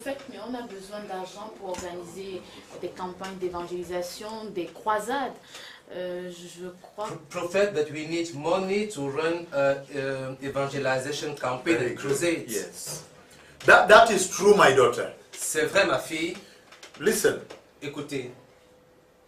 fait, mais on a besoin d'argent pour organiser des campagnes d'évangélisation, des croisades. Je crois. Prophet, that we need money to run evangelization campaign and crusades. Yes. That is true, my daughter. C'est vrai, ma fille. Listen. Écoutez.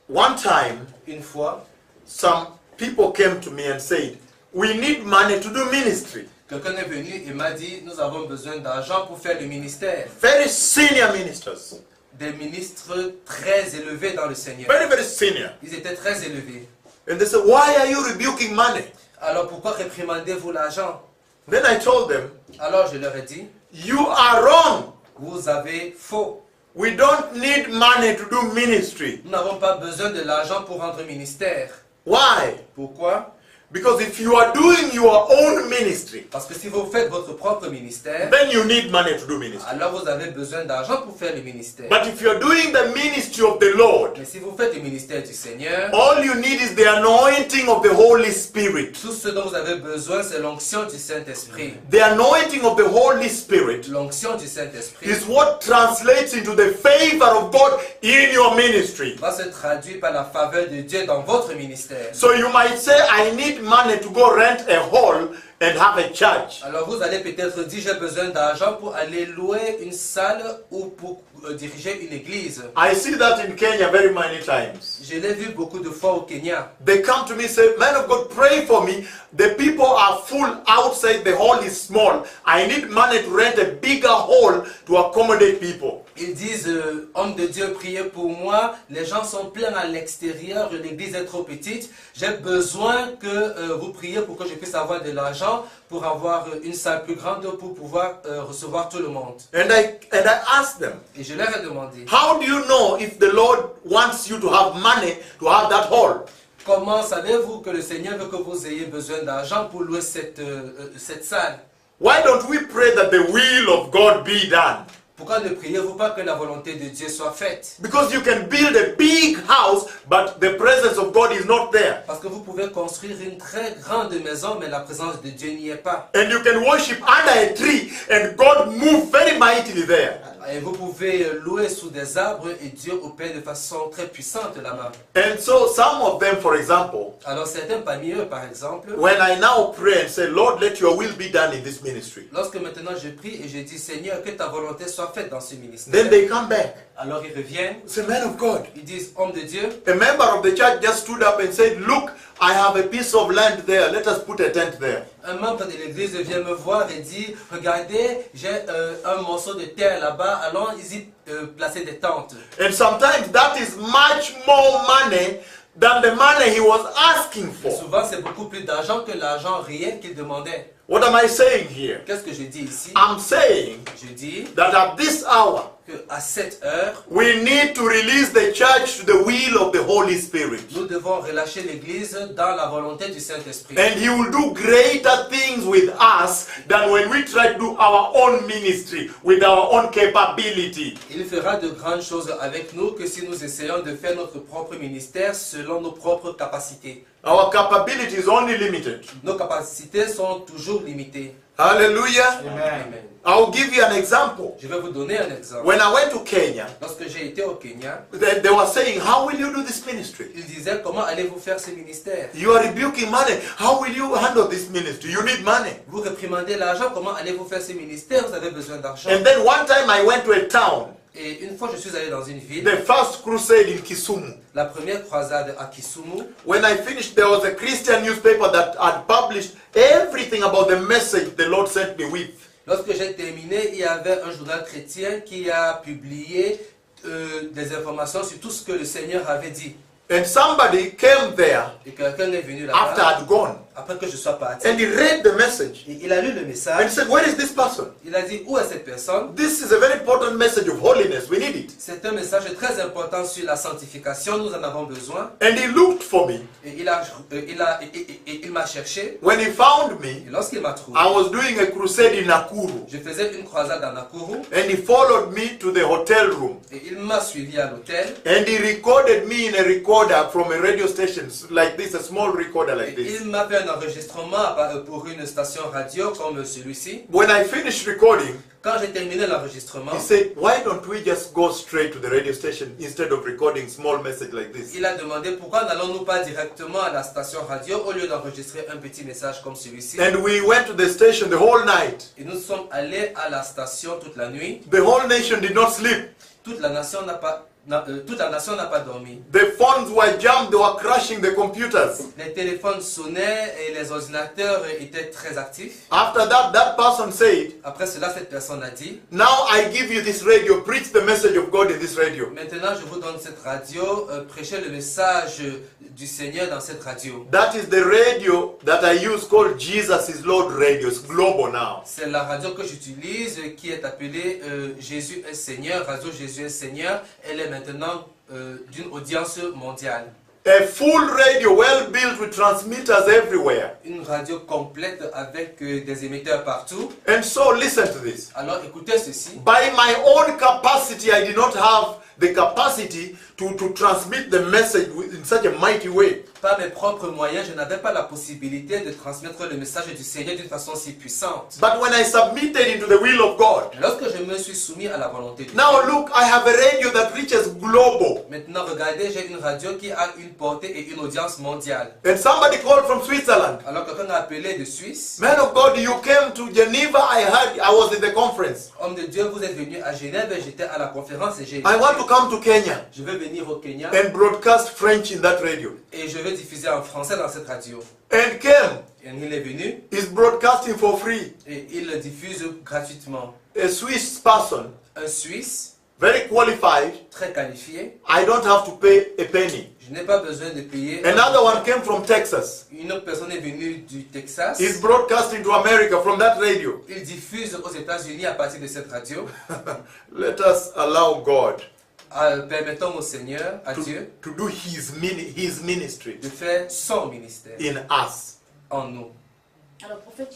One time, une fois, some people came to me and said, "We need money to do ministry." Quelqu'un est venu et m'a dit, nous avons besoin d'argent pour faire le ministère. Very senior ministers. Des ministres très élevés dans le Seigneur. Very, very senior. Ils étaient très élevés. And they said, "Why are you rebuking money?" Alors pourquoi réprimandez-vous l'argent? Then I told them, alors je leur ai dit, "You are wrong. Vous avez faux. We don't need money to do ministry." Nous n'avons pas besoin de l'argent pour rendre ministère. Why? Pourquoi? Because if you are doing your own ministry, parce que si vous faites votre propre ministère, then you need money to do ministry. Alors vous avez besoin d'argent pour faire le ministère. But if you are doing the ministry of the Lord, mais si vous faites le ministère du Seigneur, all you need is the anointing of the Holy Spirit. Tout ce dont vous avez besoin, c'est l'onction du Saint-Esprit. The anointing of the Holy Spirit, l'onction du Saint-Esprit, is what translates into the favor of God in your ministry. Va se traduire par la faveur de Dieu dans votre ministère. So you might say, "I need money to go rent a hall and have a church." Alors vous allez peut-être dire, j'ai besoin d'argent pour aller louer une salle ou pour diriger une église. I see that in Kenya very many times. Je l'ai vu beaucoup de fois au Kenya. They come to me and say, "Man of God, pray for me. The people are full outside, the hall is small. I need money to rent a bigger hall to accommodate people." Ils disent, homme de Dieu, priez pour moi. Les gens sont pleins à l'extérieur, l'église est trop petite. J'ai besoin que vous priez pour que je puisse avoir de l'argent pour avoir une salle plus grande pour pouvoir recevoir tout le monde. And I asked them, et je leur ai demandé, how do you know if the Lord wants you to have money to have that hall? Comment savez-vous que le Seigneur veut que vous ayez besoin d'argent pour louer cette salle? Why don't we pray that the will of God be done? Pourquoi ne priez-vous pas que la volonté de Dieu soit faite? Because you can build a big house, but the presence of God is not there. Parce que vous pouvez construire une très grande maison, mais la présence de Dieu n'y est pas. And you can worship under a tree, and God move very mightily there. Et vous pouvez louer sous des arbres et Dieu opère de façon très puissante là-bas. And so some of them, for example, alors certains parmi eux, par exemple, when I now pray and say, "Lord, let your will be done in this ministry," lorsque maintenant je prie et je dis, Seigneur, que ta volonté soit faite dans ce ministère, then they come back. Alors ils reviennent. Say, "Man of God." Ils disent, homme de Dieu. A member of the church just stood up and said, "Look, I have a piece of land there. Let us put a tent there." Un membre de l'église vient me voir et dit, regardez, j'ai un morceau de terre là-bas, allons y placer des tentes. And sometimes that is much more money than the money he was asking for. Et souvent c'est beaucoup plus d'argent que l'argent réel qu'il demandait. What am I saying here? Qu'est-ce que je dis ici? I'm saying je dis that at this hour, à cette heure, we need to release the church to the will of the Holy Spirit. Nous devons relâcher l'église dans la volonté du Saint-Esprit. And he will do greater things with us than when we try to do our own ministry with our own capability. Il fera de grandes choses avec nous que si nous essayons de faire notre propre ministère selon nos propres capacités. Our capability is only limited. Nos capacités sont toujours limitées. Hallelujah. Amen. I'll give you an example. Je vais vous donner un exemple. When I went to Kenya, lorsque j'ai été au Kenya, they were saying, "How will you do this ministry?" Ils disaient, comment allez-vous faire ce ministère? You are rebuking money. How will you handle this ministry? You need money. Vous réprimandez l'argent, comment allez-vous faire ce ministère? Vous avez besoin d'argent. And then one time I went to a town. Et une fois je suis allé dans une ville. The first crusade in Kisumu. La première croisade à Kisumu. When I finished, there was a Christian newspaper that had published everything about the message the Lord sent me with. Lorsque j'ai terminé, il y avait un journal chrétien qui a publié des informations sur tout ce que le Seigneur avait dit. And somebody came there et quelqu'un est venu là-bas, after I'd gone. Après que je sois parti. And he read the message. Et il a lu le message. And he said, "Where is this person?" Il a dit, où est cette personne? This is a very important message of holiness. We need it. C'est un message très important sur la sanctification. Nous en avons besoin. And he looked for me. Et il m'a cherché. When he found me, et lorsqu'il m'a trouvé, I was doing a crusade in Nakuru. Je faisais une croisade à Nakuru. And he followed me to the hotel room. Et il m'a suivi à l'hôtel. And he recorded me in a recorder from a radio station like this, a small recorder like this. Il m'a fait un enregistrement pour une station radio comme celui-ci. When I finished recording, Quand j'ai terminé l'enregistrement, he said, why don't we just go straight to the radio station instead of recording small message like this? il a demandé pourquoi n'allons-nous pas directement à la station radio au lieu d'enregistrer un petit message comme celui-ci. And we went to the station the whole night. Et nous sommes allés à la station toute la nuit. The whole nation did not sleep. Toute la nation n'a pas dormi. The phones were jammed, they were crashing the computers. Les téléphones sonnaient et les ordinateurs étaient très actifs. After that, that person said, Après cela, cette personne a dit, now I give you this radio, preach the message of God in this radio. maintenant je vous donne cette radio, prêchez le message du Seigneur dans cette radio. That is the radio that I use called Jesus is Lord Radio. It's global now. C'est la radio que j'utilise qui est appelée Jésus est Seigneur, radio Jésus est Seigneur. Elle est maintenant d'une audience mondiale. A full radio, well built with transmitters everywhere. Une radio complète avec des émetteurs partout. And so listen to this. Alors écoutez ceci. By my own capacity, I did not have the capacity to transmit the message in such a mighty way. Par mes propres moyens, je n'avais pas la possibilité de transmettre le message du Seigneur d'une façon si puissante. But when I submitted into the will of God, Lorsque je me suis soumis à la volonté de Dieu, now look, I have a radio that reaches global. maintenant regardez, j'ai une radio qui a une portée et une audience mondiale. And somebody called from Switzerland. Alors quelqu'un a appelé de Suisse. Man of God, you came to Geneva. I was in the conference. Homme de Dieu, vous êtes venu à Genève et j'étais à la conférence et j'ai I want to come to Kenya je vais venir au Kenya and broadcast French in that radio. et je vais diffuser en français dans cette radio. And came. Et il est venu Is broadcasting for free. et il le diffuse gratuitement. A Swiss person, Un Suisse very qualified. très qualifié. I don't have to pay a penny. Je n'ai pas besoin de payer. Another one came from Texas. Une autre personne est venue du Texas. He's broadcasting to America from that radio. Il diffuse aux États-Unis à partir de cette radio. Let us allow God Permettons au Seigneur, à Dieu, to do his ministry de faire son ministère in us. en nous. Alors, prophète